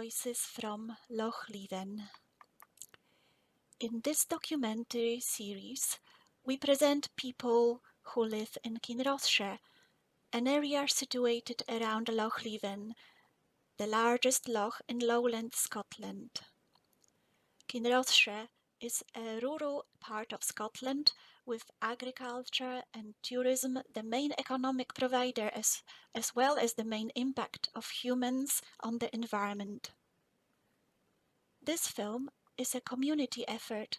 Voices from Loch Leven. In this documentary series, we present people who live in Kinross-shire, an area situated around Loch Leven, the largest loch in lowland Scotland. Kinross-shire is a rural part of Scotland, with agriculture and tourism the main economic provider as well as the main impact of humans on the environment. This film is a community effort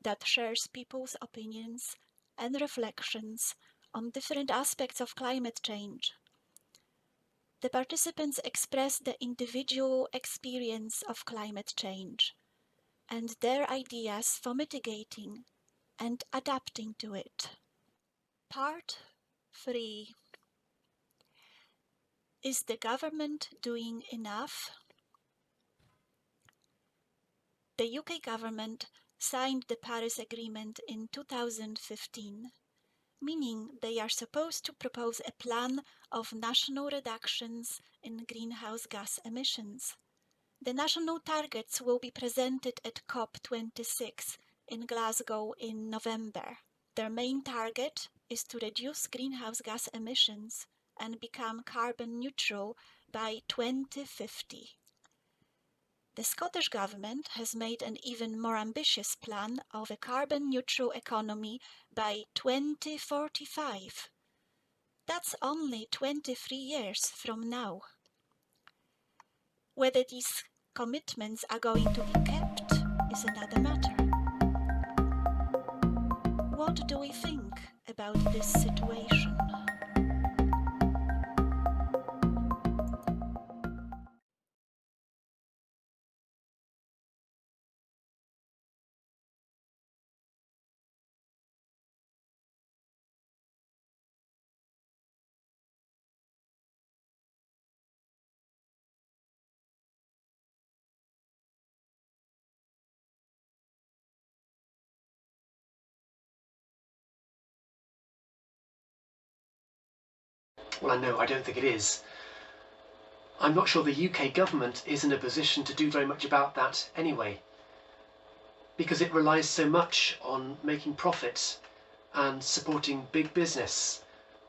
that shares people's opinions and reflections on different aspects of climate change. The participants express the individual experience of climate change and their ideas for mitigating and adapting to it. Part 3. Is the government doing enough? The UK government signed the Paris Agreement in 2015, meaning they are supposed to propose a plan of national reductions in greenhouse gas emissions. The national targets will be presented at COP26 in Glasgow in November. Their main target is to reduce greenhouse gas emissions and become carbon neutral by 2050. The Scottish Government has made an even more ambitious plan of a carbon-neutral economy by 2045. That's only 23 years from now. Whether these commitments are going to be kept is another matter. What do we think about this situation? Well, I don't think it is. I'm not sure the UK government is in a position to do very much about that anyway, because it relies so much on making profits and supporting big business,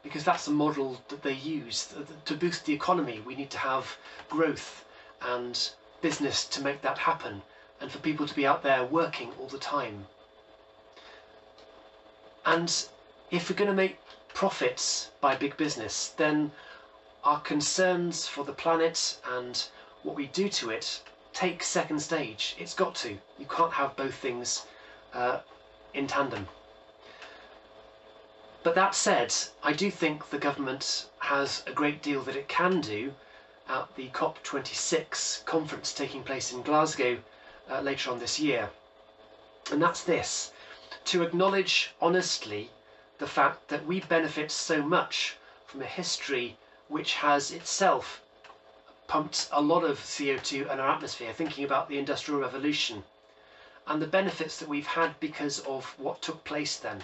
because that's the model that they use. To boost the economy, we need to have growth and business to make that happen, and for people to be out there working all the time. And if we're going to make profits by big business, then our concerns for the planet and what we do to it take second stage. It's got to. You can't have both things in tandem. But that said, I do think the government has a great deal that it can do at the COP26 conference taking place in Glasgow later on this year. And that's this: to acknowledge honestly the fact that we benefit so much from a history which has itself pumped a lot of CO2 in our atmosphere, thinking about the Industrial Revolution and the benefits that we've had because of what took place then.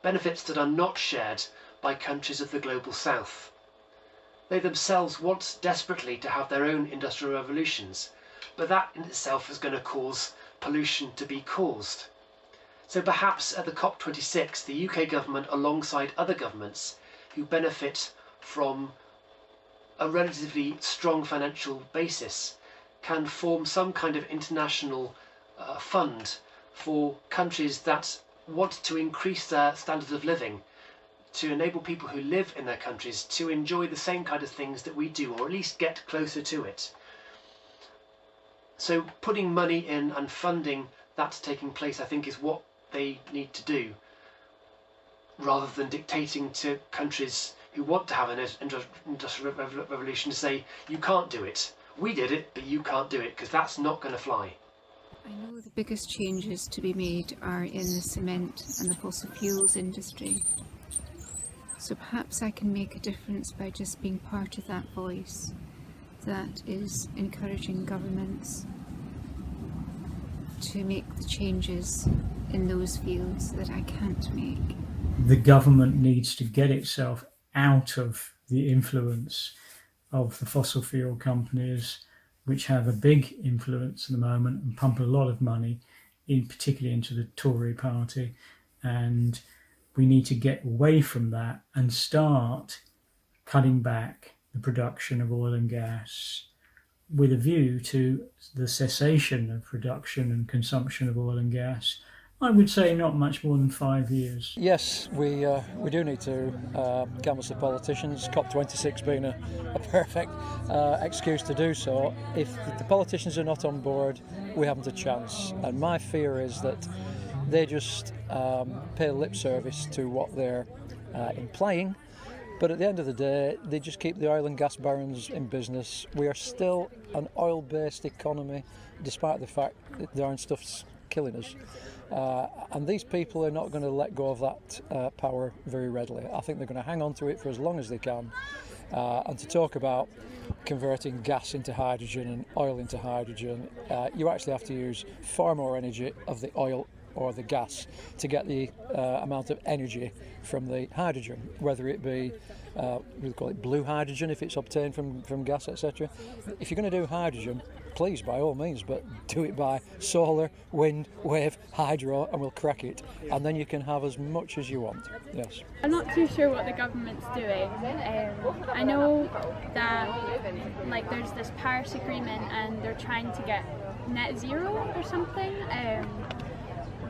Benefits that are not shared by countries of the global south. They themselves want desperately to have their own industrial revolutions, but that in itself is going to cause pollution to be caused. So perhaps at the COP26, the UK government, alongside other governments who benefit from a relatively strong financial basis, can form some kind of international fund for countries that want to increase their standards of living, to enable people who live in their countries to enjoy the same kind of things that we do, or at least get closer to it. So putting money in and funding that taking place, I think, is what they need to do, rather than dictating to countries who want to have an industrial revolution to say, you can't do it. We did it, but you can't do it, because that's not going to fly. I know the biggest changes to be made are in the cement and the fossil fuels industry. So perhaps I can make a difference by just being part of that voice that is encouraging governments to make the changes in those fields that I can't make. The government needs to get itself out of the influence of the fossil fuel companies which have a big influence at the moment and pump a lot of money, particularly into the Tory party. And we need to get away from that and start cutting back the production of oil and gas with a view to the cessation of production and consumption of oil and gas. I would say not much more than 5 years. Yes, we do need to canvass the politicians, COP26 being a perfect excuse to do so. If the politicians are not on board, we haven't a chance. And my fear is that they just pay lip service to what they're implying, but at the end of the day, they just keep the oil and gas barons in business. We are still an oil-based economy, despite the fact that the iron stuff's killing us. And these people are not going to let go of that power very readily. I think they're going to hang on to it for as long as they can. And to talk about converting gas into hydrogen and oil into hydrogen, you actually have to use far more energy of the oil or the gas to get the amount of energy from the hydrogen, whether it be, we call it blue hydrogen if it's obtained from gas, etc. If you're going to do hydrogen, please, by all means, but do it by solar, wind, wave, hydro, and we'll crack it. And then you can have as much as you want. Yes. I'm not too sure what the government's doing. I know that there's this Paris Agreement and they're trying to get net zero or something.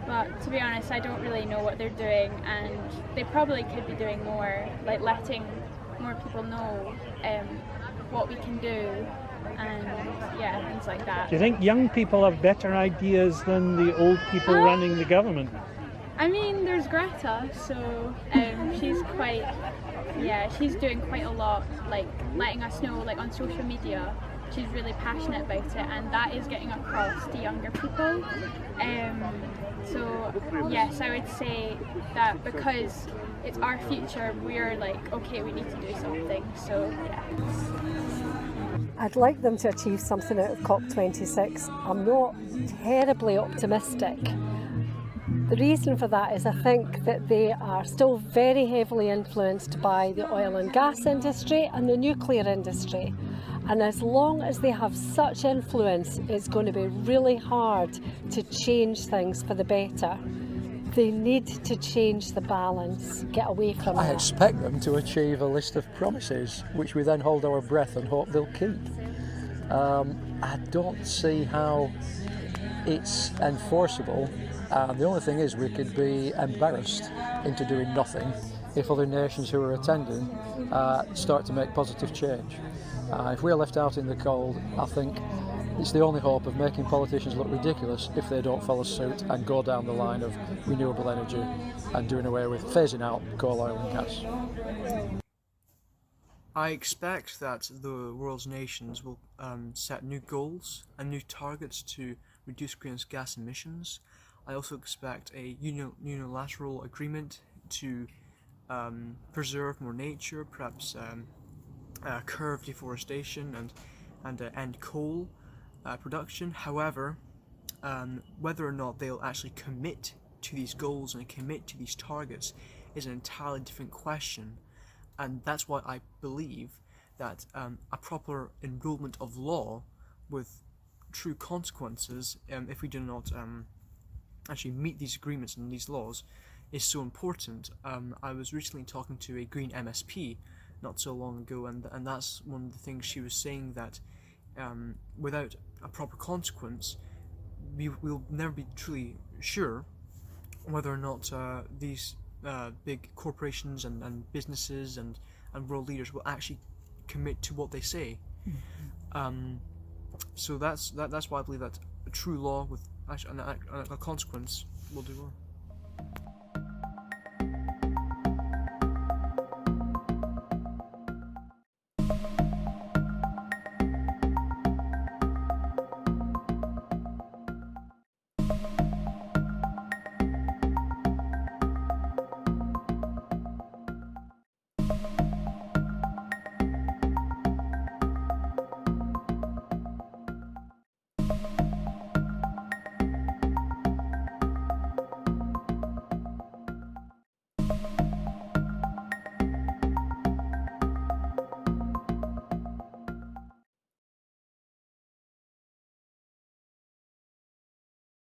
But to be honest, I don't really know what they're doing, and they probably could be doing more, like letting more people know what we can do, and yeah, things like that. Do you think young people have better ideas than the old people running the government? I mean, there's Greta, so she's doing quite a lot, like letting us know, like on social media. She's really passionate about it, and that is getting across to younger people. So yes, I would say that because it's our future, we're like, okay, we need to do something. So yeah. I'd like them to achieve something out of COP26. I'm not terribly optimistic. The reason for that is I think that they are still very heavily influenced by the oil and gas industry and the nuclear industry. And as long as they have such influence, it's going to be really hard to change things for the better. They need to change the balance, get away from I it. expect them to achieve a list of promises, which we then hold our breath and hope they'll keep. I don't see how it's enforceable. The only thing is we could be embarrassed into doing nothing if other nations who are attending start to make positive change. If we're left out in the cold, I think it's the only hope of making politicians look ridiculous if they don't follow suit and go down the line of renewable energy and doing away with phasing out coal, oil and gas. I expect that the world's nations will set new goals and new targets to reduce greenhouse gas emissions. I also expect a unilateral agreement to preserve more nature, perhaps curb deforestation and end coal production. However, whether or not they'll actually commit to these goals and commit to these targets is an entirely different question, and that's why I believe that a proper enrollment of law with true consequences if we do not actually meet these agreements and these laws is so important. I was recently talking to a Green MSP not so long ago, and that's one of the things she was saying, that without a proper consequence, we'll never be truly sure whether or not these big corporations and businesses and world leaders will actually commit to what they say. So that's why I believe that a true law with a consequence will do well.